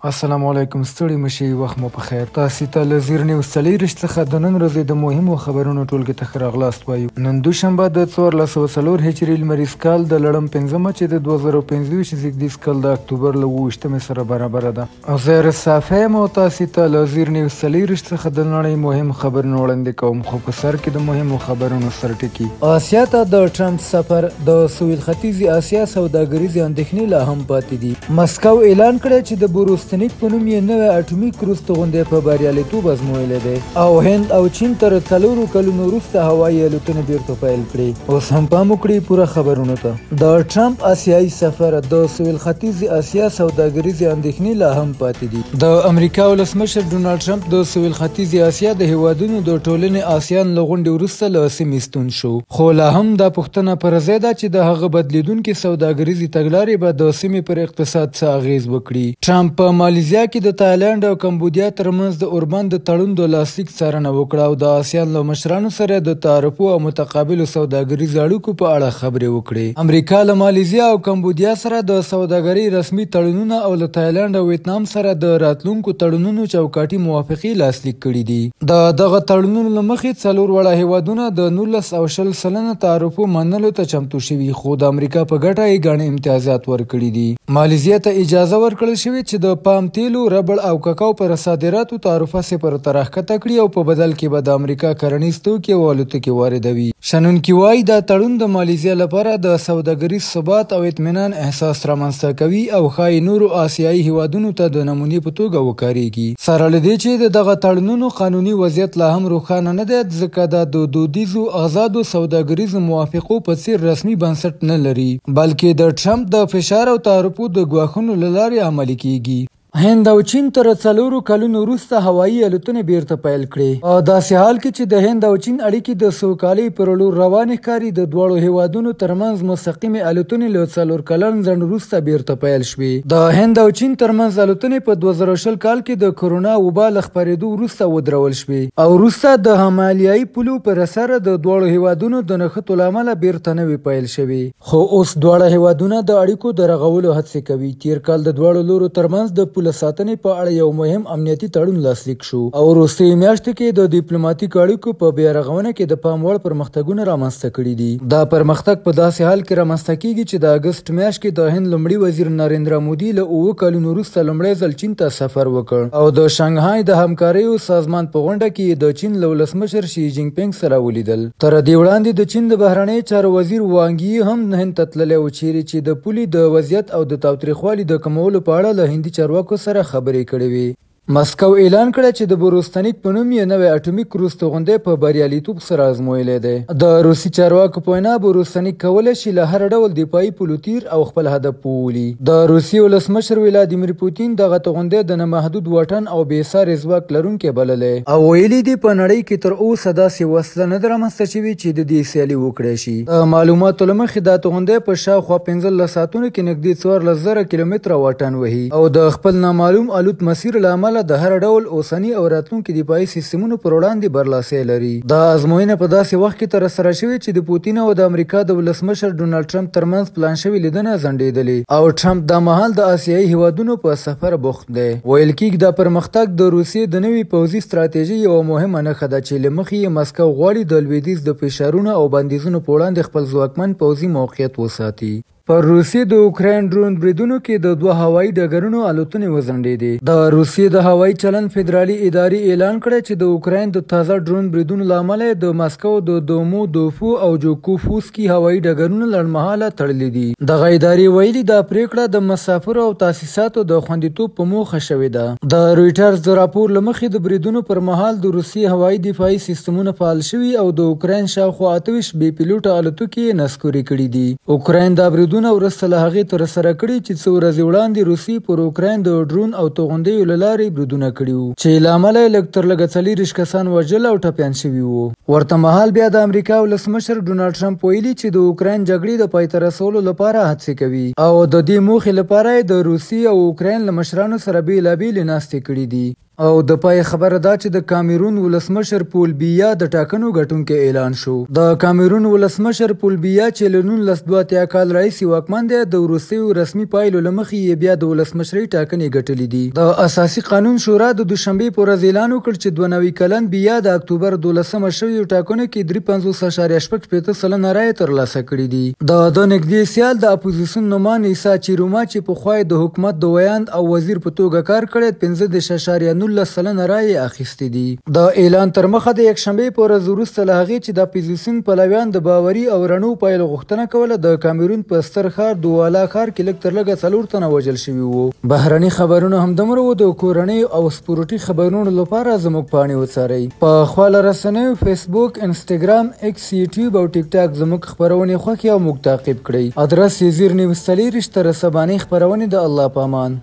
السلام علیکم، ستړي مشئ، وخت مو په خیر. تاسې ته له زیر نیوز څلېرویشت څخه د نن ورځې د مهمو خبرونو ټولګې ته ښه راغلاست وایو. نن دوشنبه د 1404 هجري لمریز کال د لړم 5مه چې د 2025 زیږدیز کال د اکتوبر له 28مې سره برابره ده. زه صافی یم او تاسې ته له زیر نیوز څلېرویشت څخه د نړۍ مهم خبرونه وړاندې کوم، خو په سر کې د مهمو خبرونو سرټکي. اسیا ته د ټرمپ سفر، د سویل ختیځې اسیا سوداګریزې اندېښنې لا هم پاتې دي. مسکو اعلان کړی چې د بروستنیک په نوم یې نوی اټومي کروز توغندی په بریالیتوب ازمویلی دی او هند او چین تر 4 کلونو وروسته هوایي الوتنې بیرته پیل کړي. اوس هم پام وکړئ پوره خبرونو ته. د ټرمپ اسیایي سفر، د سویل ختیځې اسیا سوداګریزې اندېښنې لا هم پاتې دي. د امریکا ولسمشر ډونالډ ټرمپ د سویل ختیځې اسیا د هیوادونو د ټولنې آسیان له غونډې وروسته له سیمې ستون شو، خو لا هم دا پوښتنه پر ځای ده چې د هغه بدلیدونکې سوداګریزې تګلارې به د سیمې پر اقتصاد څه اغیز وکړي. ټرمپ په مالیزیا کې د تایلنډ او کمبودیا ترمنځ د اوربند د تړون د لاسلیک څارنه وکړه او د آسیان له مشرانو سره د تعرفو او متقابلو سوداګریزو اړیکو په اړه خبرې وکړې. امریکا له مالیزیا او کمبودیا سره د سوداګرۍ رسمي تړونونه او له تایلنډ او ویتنام سره د راتلونکو تړونونو چوکاټي موافقې لاسلیک کړي دي. د دغه تړونونو له مخې 4 وړه هیوادونه د 19 او 20 سلنه تعرفو منلو ته چمتو شوي، خو د امریکا په ګټه یې ګڼ امتیازات ورکړي دي. مالیزیا ته اجازه ورکړل شوې چې د پام تیلو، ربړ او کاکاو پر صادراتو تعرفه 0 ته راښکته کړي او په بدل کې به د امریکا کرنیز توکي او الوتکې واردوي. شنونکي وایي دا تړون د مالیزیا لپاره د سوداګریز ثبات او اطمینان احساس رامنځته کوي او ښایي نورو آسیایي هیوادونو ته د نمونې په توګه وکارېږي. سره له دې چې د دغه تړونونو قانوني وضعیت لا هم روښانه نه دی، ځکه دا د دودیزو آزادو سوداګریزو موافقو په څیر رسمي بنسټ نه لري، بلکې د ټرمپ د فشار او تعرفو د ګواښونو له لارې عملي کیږي. هند او چین تر 4 کلونو وروسته هوایي الوتنې بیرته پیل کړې. په داسې حال کې چې د هند او چین اړیکې د سوکالۍ پر لور روانې ښکاري، د دواړو هیوادونو ترمنځ مستقیمې الوتنې له 4 کلن ځنډ وروسته بیرته پیل شوې. د هند او چین ترمنځ الوتنې په 2020 کال کې د کرونا وبا له خپرېدو وروسته ودرول شوې او وروسته د همالیایي پولو پر سر د دواړو هیوادونو د نښتو له امله بیرته نوې پیل شوې، خو اوس دواړه هیوادونه د اړیکو د رغولو هڅې کوي. تیر کال د دواړو لورو ترمنځ د پوله ساتنې په اړه یو مهم امنیتي تړون لاسلیک شو او وروستۍ میاشتو کې د ډیپلوماټیکو اړیکو په بیارغونه کې د پام وړ پرمختګونه رامنځته کړي دي. دا پرمختګ په داسې حال کې رامنځته کیږي چې د اګست میاشت کې د هند لومړي وزیر نریندرا مودي له 9 کلونو وروسته لومړی ځل چین ته سفر وکړ او د شانګهای د همکاریو سازمان په غونډه کې د چین له ولسمشر شي جینګ پینګ سره ولیدل. تر دې وړاندې د چین د بهرنیو چارو وزیر وانګ یي هم هند ته تللی و، چیرې چې د پولې د وضعیت او د تاوتریخوالي د کمولو په اړه له هندي چارواکو سره خبرې کړې وې. مسکو اعلان کړی چې د بروستنیک په نوم یې نوی اټومي کروز توغندی په بریالیتوب سره ازمویلی دی. د روسي چارواکو په وینا بروستنیک کولی شي له هر ډول دفاعي پولو تیر او خپل هدف وولي. د روسي ولسمشر ولادیمیر پوتین دغه توغندی د نامحدود واټن او بېساري ځواک لرونکی بللی او ویلي دی په نړۍ کې تر اوسه داسې وسله نه ده رامنځته شوې چې د دې سیالي وکړی شي. د معلوماتو له مخې دا توغندی په شاوخوا 15 ساعتونو کې نږدې 14,000 کیلومتره واټن وهي او د خپل نامعلوم الوت مسیر له امله د هر ډول اوسني او راتلونکي دفاعي سیستمونو پر وړاندې برلاسي لري. دا ازموینه په داسې وخت کې ترسره شوې چې د پوتین او د امریکا د ولسمشر ډونالډ ټرمپ ترمنځ پلان شوې لیدنه ځنډېدلې او ټرمپ دا مهال د آسیایي هیوادونو په سفر بوخت دی. ویل کېږي دا پرمختګ د روسیې د نوي پوځي ستراتیژۍ یوه مهمه نښه ده چې له مخې یې مسکو غواړي د لویدیځ د فشارونو او بندیزونو په وړاندې خپل ځواکمن پوځي موقعیت وساتي. پر روسیې د اوکراین ډرون بریدونو کې د 2 هوایي ډګرونو الوتنې وځنډېدې. د روسیې د هوایي چلند فدرالي ادارې اعلان کړی چې د اوکراین د تازه ډرون بریدونو له امله د مسکو د دومو دوفو او جوکوفوسکي هوایي ډګرونه لنډمهاله تړلي دي. دغه ادارې ویلي دا پریکړه د مسافرو او تاسیساتو د خوندیتوب په موخه شوې ده. د رویټرز د راپور له مخې د بریدونو پر مهال د روسیې هوایي دفاعي سیستمونه فعال شوي او د اوکراین شاوخوا 28 بې پیلوټه الوتکې یې نسکوري کړي دي. اوکراین دا بریدونه وروسته له هغې ترسره کړي چې څو ورځې وړاندې روسیې پر اوکراین د ډرون او توغندیو له لارې بریدونه کړي وو چې له امله یې لږ تر لږه 40 کسان وژل او ټپیان شوي وو. ورته مهال بیا د امریکا ولسمشر ډونالډ ټرمپ ویلي چې د اوکراین جګړې د پای ته رسولو لپاره هڅې کوي او د دې موخې لپاره یې د روسیې او اوکراین له مشرانو سره بېلابېلې ناستې کړي دي. او د پای خبره دا چې د کامیرون ولسمشر پول بییا د ټاکنو ګټونکی اعلان شو. د کامیرون ولسمشر پول بییا چې له 1982 کال راهیسې واکمن دی، د وروستیو رسمي پایلو له مخې یې بیا د ولسمشرۍ ټاکنې ګټلې دي. د اساسي قانون شورا د دوشنبې په ورځ اعلان وکړ چې 92 کلن بییا د اکتوبر 12 شویو ټاکنو کې 53.8% رایې ترلاسه کړي دي. د نږدې سیال د اپوزیسیون نومان عیسی چیروما چې پخوا د حکومت د ویاند او وزیر په توګه کار کړی 15.19% رایې اخیستې دي. د اعلان تر مخه د یکشنبې په ورځ وروسته له هغې چې د اپوزیسیون پلویان د باوري او رڼو پایلو غوښتنه کوله، د کامیرون په ستر ښار دوالا ښار کې لږ تر لږه 4 تنه وژل شوي وو. بهرني خبرونه همدومره وو. د کورنۍ او سپورټي خبرونو لپاره زموږ پاڼې وڅارئ. په خواله رسنیو فیسبوک، انسټاګرام، ایکس، یوټیوب او ټیک ټاک زموږ خبرونې خوښې او موږ تعقیب کړئ. ادرس یې زیر نیوز 4 تر سبانۍ خپرونې. د الله په امان.